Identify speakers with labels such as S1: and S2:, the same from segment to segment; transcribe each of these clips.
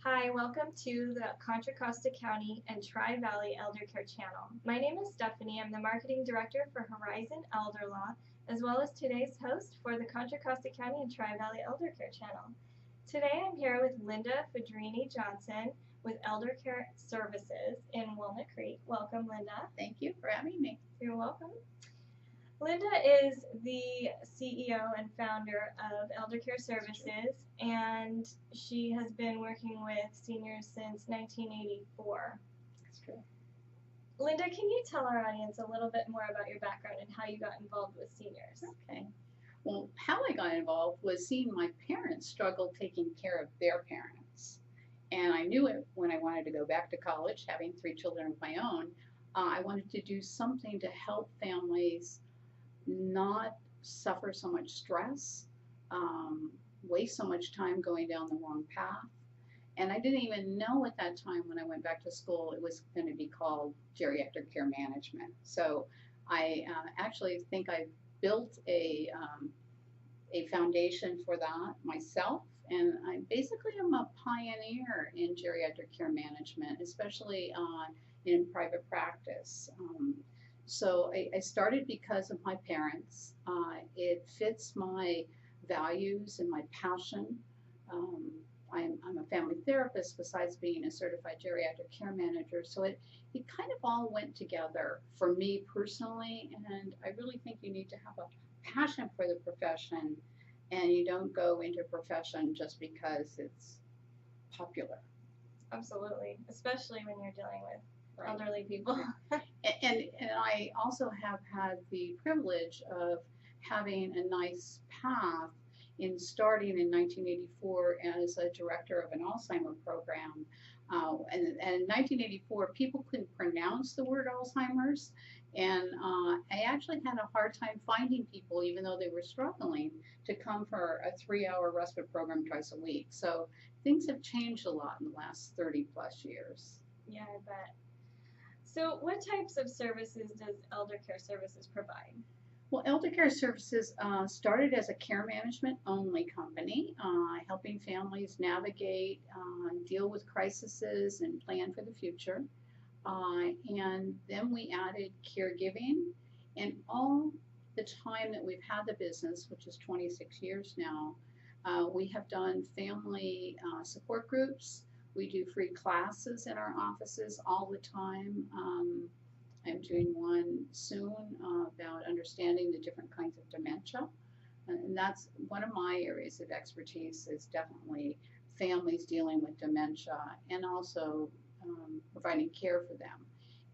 S1: Hi, welcome to the Contra Costa County and Tri-Valley Eldercare channel. My name is Stephanie. I'm the Marketing Director for Horizon Elder Law, as well as today's host for the Contra Costa County and Tri-Valley Eldercare channel. Today I'm here with Linda Fodrini-Johnson with Eldercare Services in Walnut Creek. Welcome, Linda.
S2: Thank you for having me.
S1: You're welcome. Linda is the CEO and founder of Eldercare Services, and she has been working with seniors since 1984.
S2: That's true.
S1: Linda, can you tell our audience a little bit more about your background and how you got involved with seniors?
S2: Okay. Well, how I got involved was seeing my parents struggle taking care of their parents. And I knew it when I wanted to go back to college, having 3 children of my own. I wanted to do something to help families not suffer so much stress, waste so much time going down the wrong path. And I didn't even know at that time when I went back to school it was going to be called geriatric care management. So I actually think I built a foundation for that myself. And I basically am a pioneer in geriatric care management, especially in private practice. So I started because of my parents. It fits my values and my passion. Um, I'm a family therapist besides being a certified geriatric care manager. So it kind of all went together for me personally. And I really think you need to have a passion for the profession, and you don't go into a profession just because it's popular.
S1: Absolutely, especially when you're dealing with
S2: Right.
S1: elderly people.
S2: And I also have had the privilege of having a nice path in starting in 1984 as a director of an Alzheimer program. And in 1984, people couldn't pronounce the word Alzheimer's. And I actually had a hard time finding people, even though they were struggling, to come for a 3-hour respite program twice a week. So things have changed a lot in the last 30 plus years.
S1: Yeah, I bet. So what types of services does Eldercare Services provide?
S2: Well, Eldercare Services started as a care management only company, helping families navigate, deal with crises, and plan for the future. And then we added caregiving, and all the time that we've had the business, which is 26 years now, we have done family support groups. We do free classes in our offices all the time. I'm doing one soon about understanding the different kinds of dementia. And that's one of my areas of expertise, is definitely families dealing with dementia, and also providing care for them.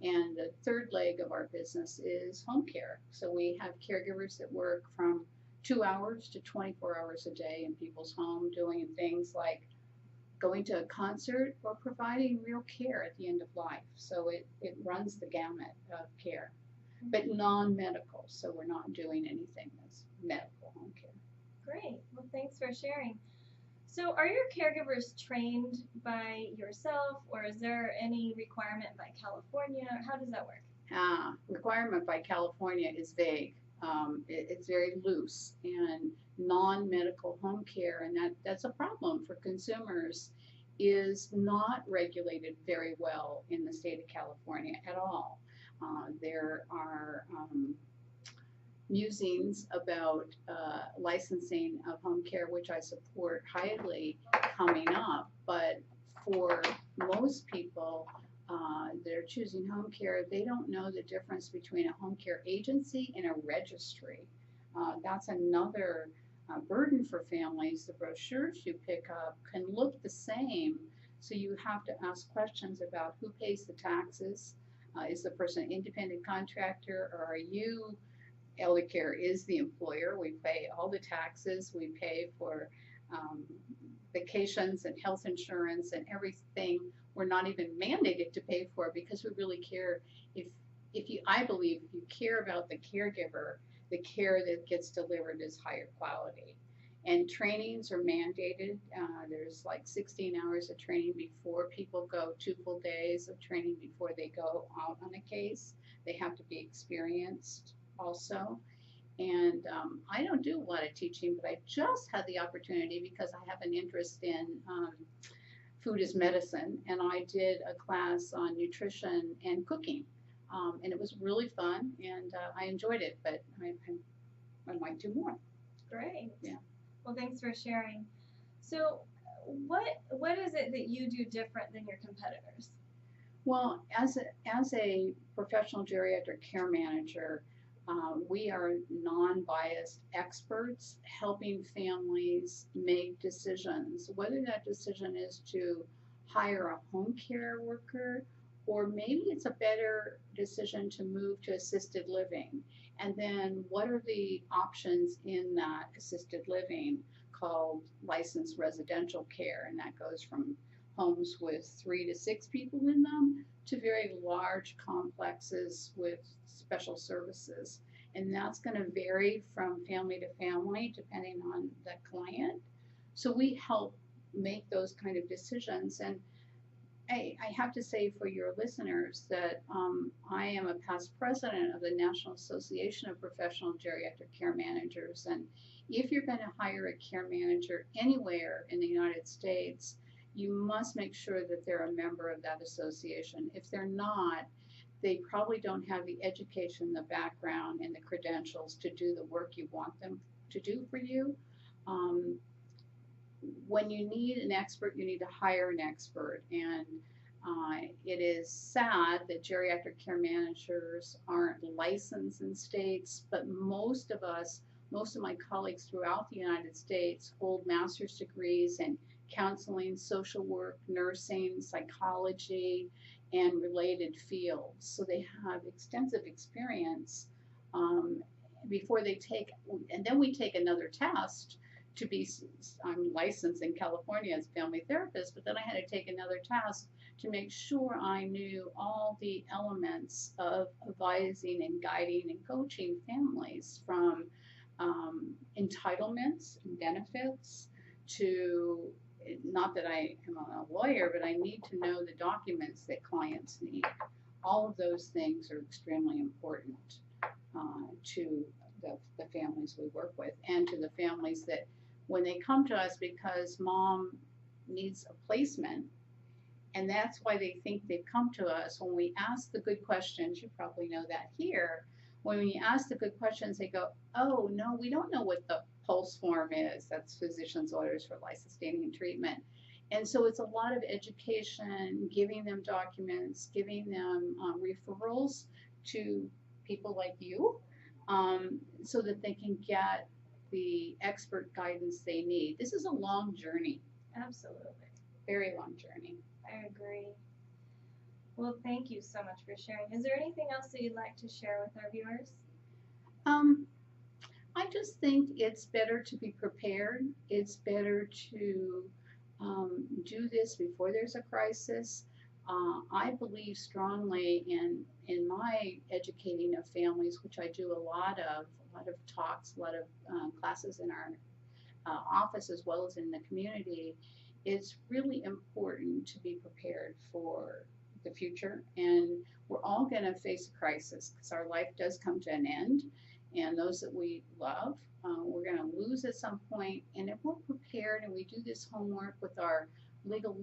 S2: And the third leg of our business is home care. So we have caregivers that work from 2 hours to 24 hours a day in people's home, doing things like going to a concert or providing real care at the end of life. So it runs the gamut of care, but non-medical. So we're not doing anything that's medical home care.
S1: Great. Well, thanks for sharing. So are your caregivers trained by yourself, or is there any requirement by California? How does that work?
S2: Requirement by California is vague. It's very loose and non-medical home care, and that's a problem for consumers, is not regulated very well in the state of California at all. There are musings about licensing of home care, which I support highly, coming up, but for most people that are choosing home care, they don't know the difference between a home care agency and a registry. That's another burden for families. The brochures you pick up can look the same, so you have to ask questions about who pays the taxes. Is the person an independent contractor, or are you? Eldercare is the employer. We pay all the taxes. We pay for vacations and health insurance and everything we're not even mandated to pay for, because we really care. I believe if you care about the caregiver, the care that gets delivered is higher quality. And trainings are mandated. There's like 16 hours of training before people go, 2 full days of training before they go out on a case. They have to be experienced also. And I don't do a lot of teaching, but I just had the opportunity, because I have an interest in food is medicine, and I did a class on nutrition and cooking. And it was really fun, and I enjoyed it, but I might do more.
S1: Great.
S2: Yeah.
S1: Well, thanks for sharing. So, what is it that you do different than your competitors?
S2: Well, as a professional geriatric care manager, we are non-biased experts helping families make decisions, whether that decision is to hire a home care worker or maybe it's a better decision to move to assisted living. And then what are the options in that assisted living called licensed residential care? And that goes from homes with 3 to 6 people in them to very large complexes with special services. And that's going to vary from family to family depending on the client. So we help make those kind of decisions. And I have to say for your listeners that I am a past president of the National Association of Professional Geriatric Care Managers. And if you're going to hire a care manager anywhere in the United States, you must make sure that they're a member of that association. If they're not, they probably don't have the education, the background, and the credentials to do the work you want them to do for you. When you need an expert, you need to hire an expert. And it is sad that geriatric care managers aren't licensed in states, but most of my colleagues throughout the United States hold master's degrees in counseling, social work, nursing, psychology, and related fields. So they have extensive experience before they take, and then we take another test to be, I'm licensed in California as a family therapist, but then I had to take another test to make sure I knew all the elements of advising and guiding and coaching families from entitlements and benefits to, not that I am a lawyer, but I need to know the documents that clients need. All of those things are extremely important to the families we work with and to the families that when they come to us because mom needs a placement, and that's why they think they've come to us. When we ask the good questions, you probably know that here, when we ask the good questions, they go, oh, no, we don't know what the pulse form is. That's physician's orders for life-sustaining treatment. And so it's a lot of education, giving them documents, giving them referrals to people like you so that they can get the expert guidance they need. This is a long journey.
S1: Absolutely.
S2: Very long journey.
S1: I agree. Well, thank you so much for sharing. Is there anything else that you'd like to share with our viewers?
S2: I just think it's better to be prepared. It's better to do this before there's a crisis. I believe strongly in my educating of families, which I do a lot of talks, a lot of classes in our office as well as in the community. It's really important to be prepared for the future, and we're all going to face a crisis because our life does come to an end, and those that we love, we're going to lose at some point. And if we're prepared and we do this homework with our legal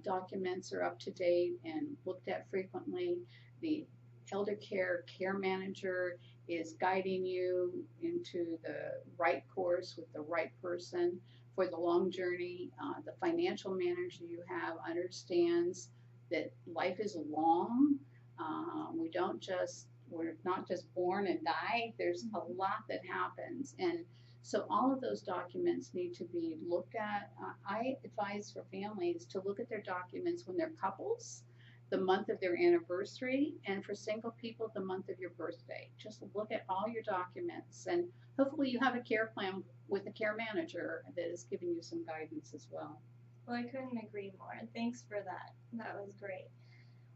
S2: documents are up to date and looked at frequently, the Eldercare care manager is guiding you into the right course with the right person for the long journey. The financial manager you have understands that life is long. We're not just born and die. There's a lot that happens. And so all of those documents need to be looked at. I advise for families to look at their documents when they're couples, the month of their anniversary, and for single people, the month of your birthday. Just look at all your documents, and hopefully you have a care plan with a care manager that is giving you some guidance as well.
S1: Well, I couldn't agree more. Thanks for that. That was great.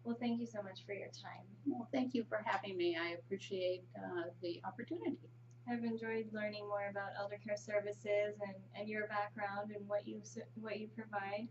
S1: Well, thank you so much for your time.
S2: Well, thank you for having me. I appreciate the opportunity.
S1: I've enjoyed learning more about Eldercare services and your background and what you provide.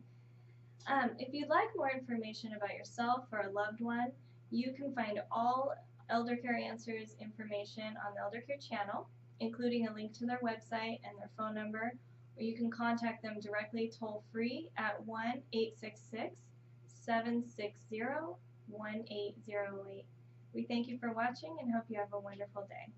S1: If you'd like more information about yourself or a loved one, you can find all Eldercare Answers information on the Eldercare channel, including a link to their website and their phone number. or you can contact them directly toll free at 1-866-760-1808. We thank you for watching and hope you have a wonderful day.